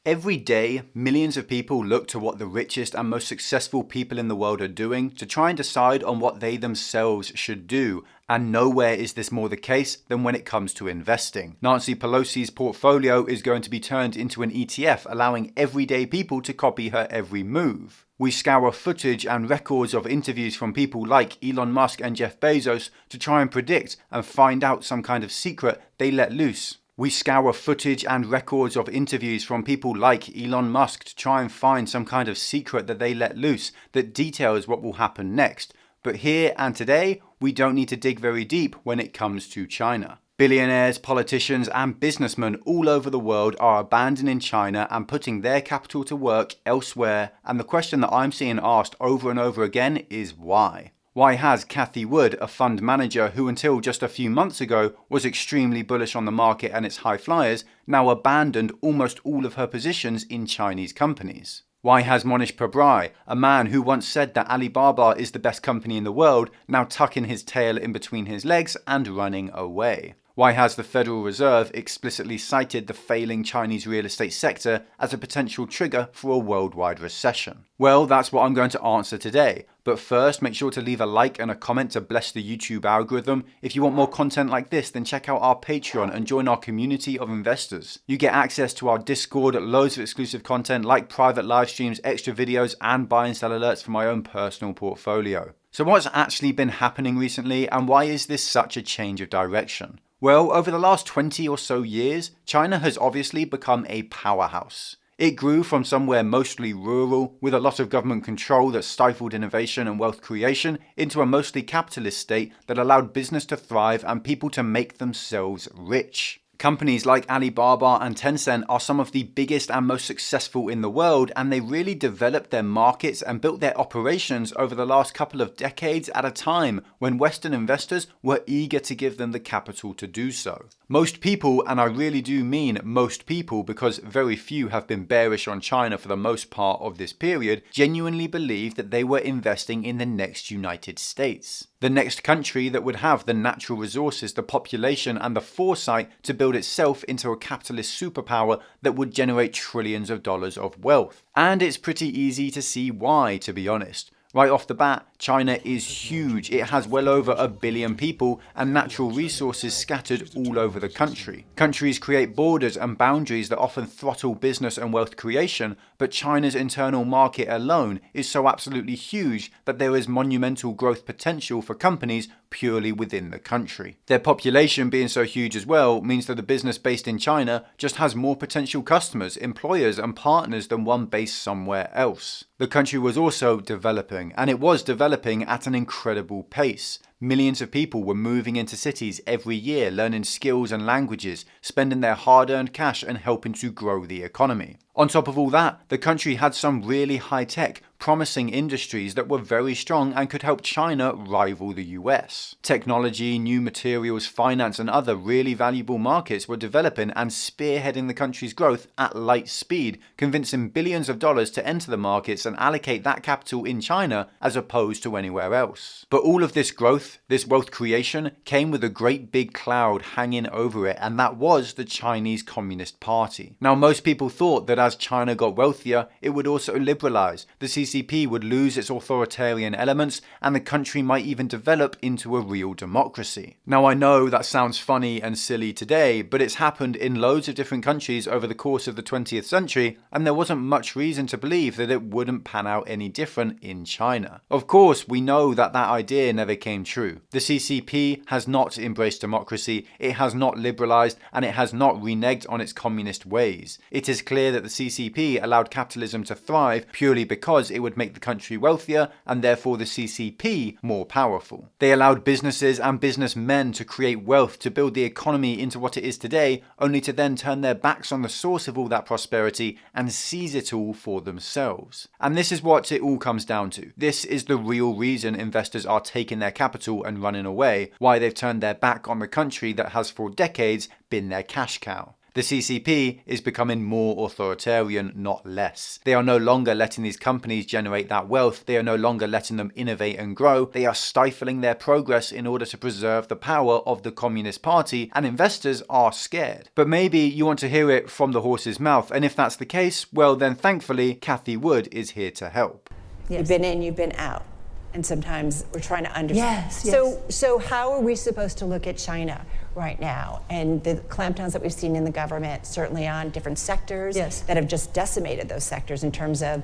Every day, millions of people look to what the richest and most successful people in the world are doing to try and decide on what they themselves should do. And nowhere is this more the case than when it comes to investing. Nancy Pelosi's portfolio is going to be turned into an ETF, allowing everyday people to copy her every move. We scour footage and records of interviews from people like Elon Musk and Jeff Bezos to try and predict and find out some kind of secret they let loose. We scour footage and records of interviews from people like Elon Musk to try and find some kind of secret that they let loose that details what will happen next. But here and today, we don't need to dig very deep when it comes to China. Billionaires, politicians and businessmen all over the world are abandoning China and putting their capital to work elsewhere, and the question that I'm seeing asked over and over again is why? Why has Cathie Wood, a fund manager who until just a few months ago was extremely bullish on the market and its high flyers, now abandoned almost all of her positions in Chinese companies? Why has Mohnish Pabrai, a man who once said that Alibaba is the best company in the world, now tucking his tail in between his legs and running away? Why has the Federal Reserve explicitly cited the failing Chinese real estate sector as a potential trigger for a worldwide recession? Well, that's what I'm going to answer today. But first, make sure to leave a like and a comment to bless the YouTube algorithm. If you want more content like this, then check out our Patreon and join our community of investors. You get access to our Discord, loads of exclusive content like private live streams, extra videos, and buy and sell alerts for my own personal portfolio. So what's actually been happening recently, and why is this such a change of direction? Well, over the last 20 or so years, China has obviously become a powerhouse. It grew from somewhere mostly rural, with a lot of government control that stifled innovation and wealth creation, into a mostly capitalist state that allowed business to thrive and people to make themselves rich. Companies like Alibaba and Tencent are some of the biggest and most successful in the world, and they really developed their markets and built their operations over the last couple of decades at a time when Western investors were eager to give them the capital to do so. Most people, and I really do mean most people because very few have been bearish on China for the most part of this period, genuinely believed that they were investing in the next United States. The next country that would have the natural resources, the population and the foresight to build itself into a capitalist superpower that would generate trillions of dollars of wealth. And it's pretty easy to see why, to be honest. Right off the bat, China is huge. It has well over 1 billion people and natural resources scattered all over the country. Countries create borders and boundaries that often throttle business and wealth creation, but China's internal market alone is so absolutely huge that there is monumental growth potential for companies purely within the country. Their population being so huge as well means that the business based in China just has more potential customers, employers and partners than one based somewhere else. The country was also developing, and it was developing at an incredible pace. Millions of people were moving into cities every year, learning skills and languages, spending their hard-earned cash and helping to grow the economy. On top of all that, the country had some really high-tech, promising industries that were very strong and could help China rival the US. Technology, new materials, finance and other really valuable markets were developing and spearheading the country's growth at light speed, convincing billions of dollars to enter the markets and allocate that capital in China as opposed to anywhere else. But all of this growth, this wealth creation, came with a great big cloud hanging over it, and that was the Chinese Communist Party. Now, most people thought that as China got wealthier, it would also liberalize. The CCP would lose its authoritarian elements, and the country might even develop into a real democracy. Now, I know that sounds funny and silly today, but it's happened in loads of different countries over the course of the 20th century, and there wasn't much reason to believe that it wouldn't pan out any different in China. Of course, we know that that idea never came true. The CCP has not embraced democracy, it has not liberalized, and it has not reneged on its communist ways. It is clear that the CCP allowed capitalism to thrive purely because it would make the country wealthier and therefore the CCP more powerful. They allowed businesses and businessmen to create wealth to build the economy into what it is today, only to then turn their backs on the source of all that prosperity and seize it all for themselves. And this is what it all comes down to. This is the real reason investors are taking their capital and running away, why they've turned their back on the country that has for decades been their cash cow. The CCP is becoming more authoritarian, not less. They are no longer letting these companies generate that wealth. They are no longer letting them innovate and grow. They are stifling their progress in order to preserve the power of the Communist Party, and investors are scared. But maybe you want to hear it from the horse's mouth, and if that's the case, well then thankfully Cathie Wood is here to help. Yes. You've been in, you've been out. And sometimes we're trying to understand. Yes. So how are we supposed to look at China right now and the clampdowns that we've seen in the government, certainly on different sectors that have just decimated those sectors in terms of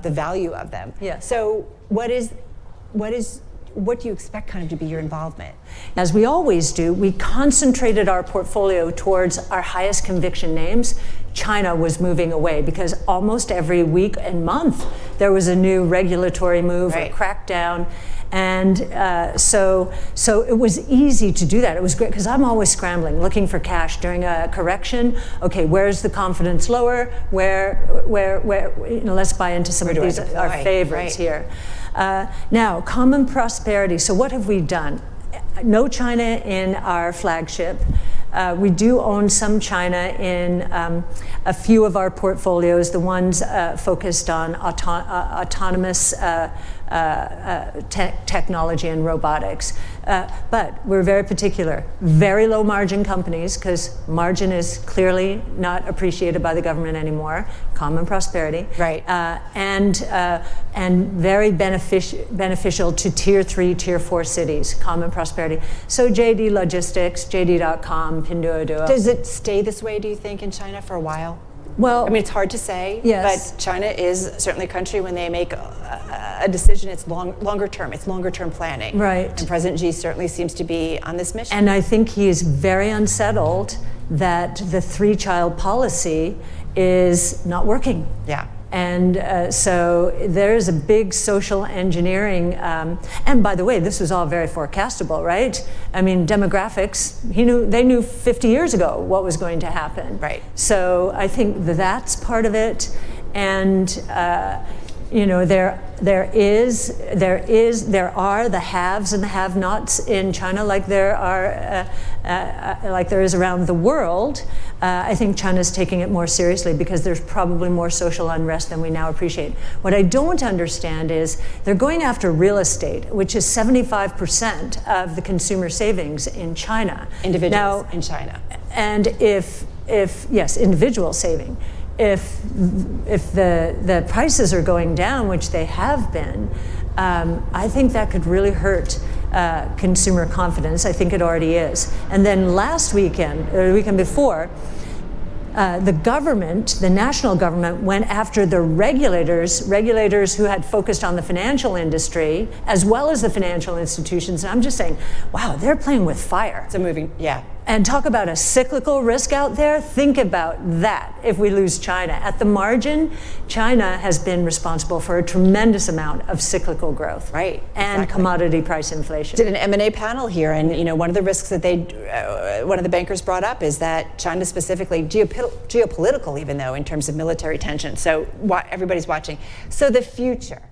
the value of them? Yes. So what do you expect kind of to be your involvement? As we always do, we concentrated our portfolio towards our highest conviction names. China was moving away because almost every week and month there was a new regulatory move or crackdown. And so it was easy to do that. It was great because I'm always scrambling, looking for cash during a correction. Okay, where's the confidence lower? Where let's buy into some of these, our favorites here. Now, common prosperity. So what have we done? No China in our flagship. We do own some China in a few of our portfolios, the ones focused on autonomous technology and robotics. But we're very particular. Very low margin companies, because margin is clearly not appreciated by the government anymore. Common prosperity. Right. And very beneficial to tier 3, tier 4 cities. Common prosperity. So JD Logistics, JD.com, Pinduoduo. Does it stay this way, do you think, in China for a while? Well, I mean, it's hard to say, yes. But China is certainly a country when they make a decision, it's longer term. It's longer term planning. Right. And President Xi certainly seems to be on this mission. And I think he is very unsettled that the 3-child policy is not working. Yeah. And so there's a big social engineering, and by the way, this was all very forecastable, right? I mean, demographics, they knew 50 years ago what was going to happen. Right. So I think that's part of it, and there are the haves and the have-nots in China, like there is around the world. I think China's taking it more seriously because there's probably more social unrest than we now appreciate. What I don't understand is they're going after real estate, which is 75% of the consumer savings in China. Individuals in China. And if individual saving. If the prices are going down, which they have been, I think that could really hurt consumer confidence. I think it already is. And then last weekend, or the weekend before, the national government went after the regulators who had focused on the financial industry, as well as the financial institutions. And I'm just saying, wow, they're playing with fire. It's a moving, yeah. And talk about a cyclical risk out there. Think about that if we lose China. At the margin, China has been responsible for a tremendous amount of cyclical growth. Right. And commodity price inflation. Did an M&A panel here, and one of the risks that one of the bankers brought up is that China specifically, geopolitical even though, in terms of military tension. So everybody's watching. So the future.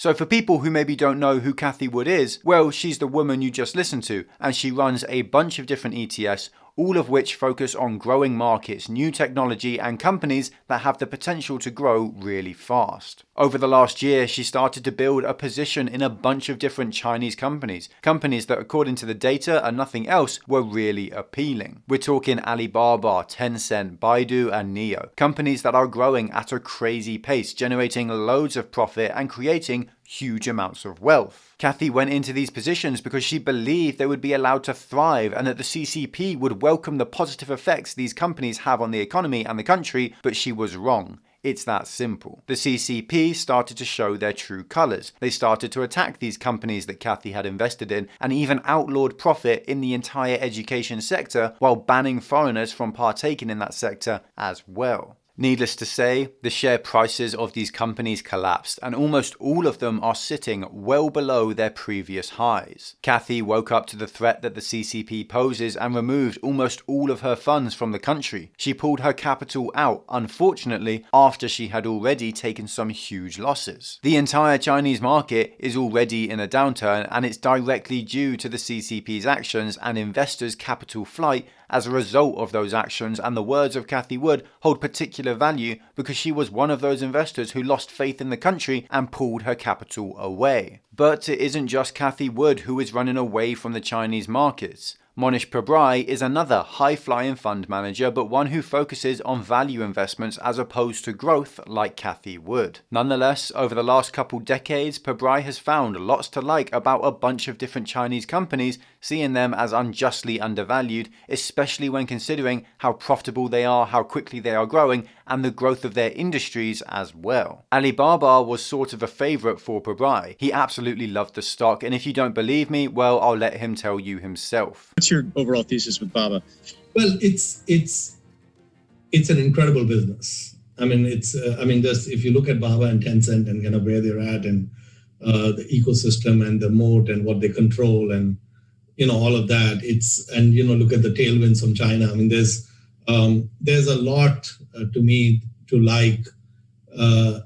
So for people who maybe don't know who Cathie Wood is, well, she's the woman you just listened to, and she runs a bunch of different ETFs, all of which focus on growing markets, new technology, and companies that have the potential to grow really fast. Over the last year, she started to build a position in a bunch of different Chinese companies that, according to the data and nothing else, were really appealing. We're talking Alibaba, Tencent, Baidu, and Neo. Companies that are growing at a crazy pace, generating loads of profit and creating huge amounts of wealth. Cathie went into these positions because she believed they would be allowed to thrive and that the CCP would welcome the positive effects these companies have on the economy and the country, but she was wrong. It's that simple. The CCP started to show their true colours. They started to attack these companies that Cathie had invested in and even outlawed profit in the entire education sector while banning foreigners from partaking in that sector as well. Needless to say, the share prices of these companies collapsed, and almost all of them are sitting well below their previous highs. Cathie woke up to the threat that the CCP poses and removed almost all of her funds from the country. She pulled her capital out, unfortunately, after she had already taken some huge losses. The entire Chinese market is already in a downturn, and it's directly due to the CCP's actions and investors' capital flight as a result of those actions, and the words of Cathie Wood hold particular value because she was one of those investors who lost faith in the country and pulled her capital away. But it isn't just Cathie Wood who is running away from the Chinese markets. Mohnish Pabrai is another high-flying fund manager, but one who focuses on value investments as opposed to growth like Cathie Wood. Nonetheless, over the last couple decades, Pabrai has found lots to like about a bunch of different Chinese companies, seeing them as unjustly undervalued, especially when considering how profitable they are, how quickly they are growing, and the growth of their industries as well. Alibaba was sort of a favourite for Pabrai. He absolutely loved the stock, and if you don't believe me, well, I'll let him tell you himself. What's your overall thesis with Baba? Well, it's an incredible business. I mean, just if you look at Baba and Tencent and kind of where they're at, and the ecosystem and the moat and what they control, and all of that. Look at the tailwinds from China. I mean, there's a lot to me to like,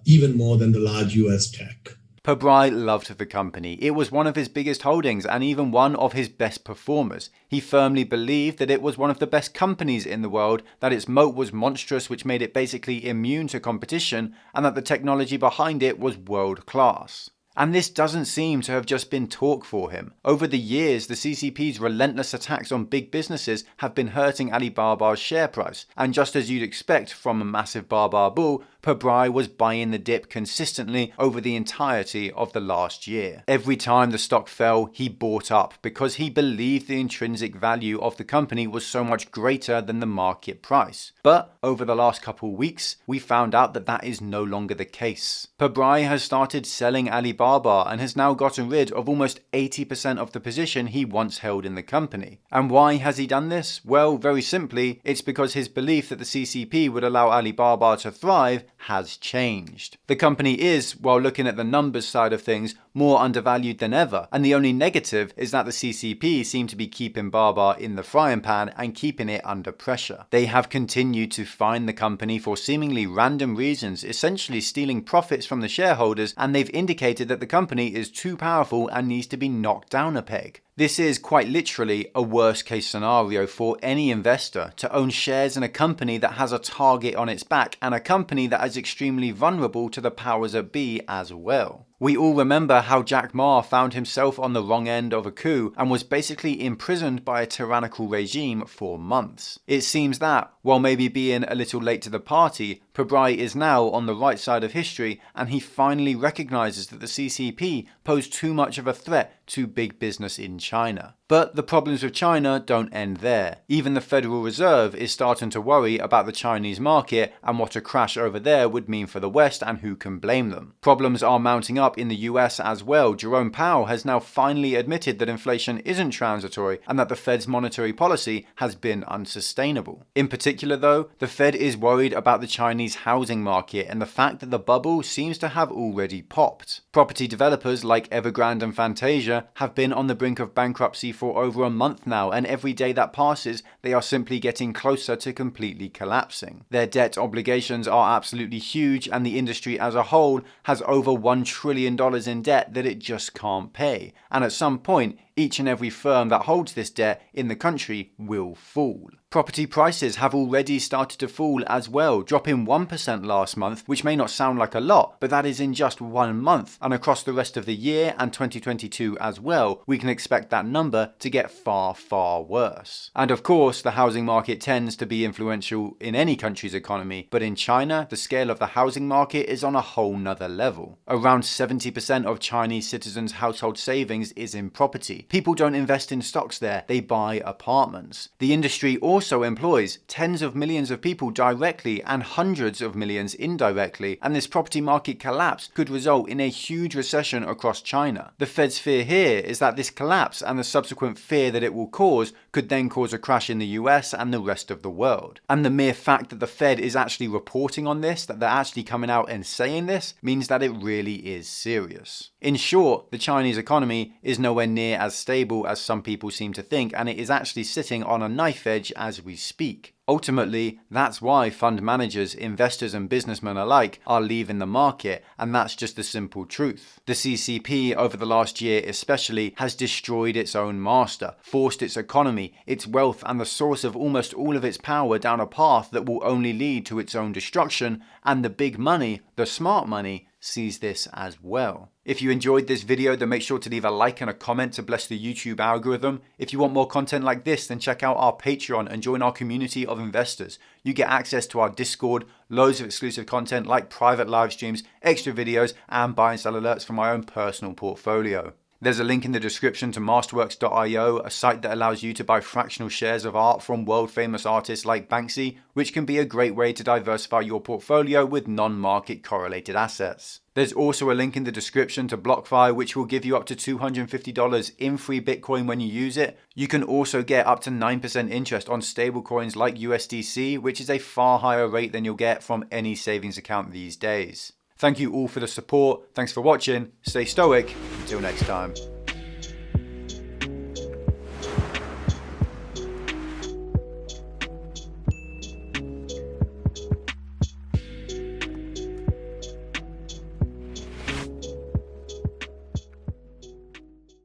even more than the large US tech. Pabrai loved the company. It was one of his biggest holdings and even one of his best performers. He firmly believed that it was one of the best companies in the world, that its moat was monstrous, which made it basically immune to competition, and that the technology behind it was world class. And this doesn't seem to have just been talk for him. Over the years, the CCP's relentless attacks on big businesses have been hurting Alibaba's share price. And just as you'd expect from a massive Baba bull, Pabrai was buying the dip consistently over the entirety of the last year. Every time the stock fell, he bought up because he believed the intrinsic value of the company was so much greater than the market price. But over the last couple of weeks, we found out that that is no longer the case. Pabrai has started selling Alibaba and has now gotten rid of almost 80% of the position he once held in the company. And why has he done this? Well, very simply, it's because his belief that the CCP would allow Alibaba to thrive has changed. The company is, while looking at the numbers side of things, more undervalued than ever, and the only negative is that the CCP seem to be keeping Baba in the frying pan and keeping it under pressure. They have continued to fine the company for seemingly random reasons, essentially stealing profits from the shareholders, and they've indicated that the company is too powerful and needs to be knocked down a peg. This is quite literally a worst case scenario for any investor to own shares in a company that has a target on its back and a company that is extremely vulnerable to the powers that be as well. We all remember how Jack Ma found himself on the wrong end of a coup and was basically imprisoned by a tyrannical regime for months. It seems that, while maybe being a little late to the party, Pabrai is now on the right side of history, and he finally recognizes that the CCP pose too much of a threat to big business in China. But the problems with China don't end there. Even the Federal Reserve is starting to worry about the Chinese market and what a crash over there would mean for the West, and who can blame them. Problems are mounting up in the US as well. Jerome Powell has now finally admitted that inflation isn't transitory and that the Fed's monetary policy has been unsustainable. In particular though, the Fed is worried about the Chinese housing market and the fact that the bubble seems to have already popped. Property developers like Evergrande and Fantasia have been on the brink of bankruptcy for over a month now, and every day that passes, they are simply getting closer to completely collapsing. Their debt obligations are absolutely huge, and the industry as a whole has over $1 trillion in debt that it just can't pay. And at some point, each and every firm that holds this debt in the country will fall. Property prices have already started to fall as well, dropping 1% last month, which may not sound like a lot, but that is in just 1 month. And across the rest of the year and 2022 as well, we can expect that number to get far, far worse. And of course, the housing market tends to be influential in any country's economy, but in China, the scale of the housing market is on a whole nother level. Around 70% of Chinese citizens' household savings is in property. People don't invest in stocks there, they buy apartments. The industry also employs tens of millions of people directly and hundreds of millions indirectly, and this property market collapse could result in a huge recession across China. The Fed's fear here is that this collapse and the subsequent fear that it will cause could then cause a crash in the US and the rest of the world. And the mere fact that the Fed is actually reporting on this, that they're actually coming out and saying this, means that it really is serious. In short, the Chinese economy is nowhere near as stable as some people seem to think, and it is actually sitting on a knife edge as we speak. Ultimately, that's why fund managers, investors and businessmen alike are leaving the market, and that's just the simple truth. The CCP over the last year especially has destroyed its own master, forced its economy, its wealth and the source of almost all of its power down a path that will only lead to its own destruction, and the big money, the smart money, sees this as well. If you enjoyed this video, then make sure to leave a like and a comment to bless the YouTube algorithm. If you want more content like this, then check out our Patreon and join our community of investors. You get access to our Discord, loads of exclusive content like private live streams, extra videos, and buy and sell alerts from my own personal portfolio. There's a link in the description to masterworks.io, a site that allows you to buy fractional shares of art from world famous artists like Banksy, which can be a great way to diversify your portfolio with non-market correlated assets. There's also a link in the description to BLOCKFI, which will give you up to $250 in free Bitcoin when you use it. You can also get up to 9% interest on stablecoins like USDC, which is a far higher rate than you'll get from any savings account these days. Thank you all for the support. Thanks for watching. Stay stoic. Until next time.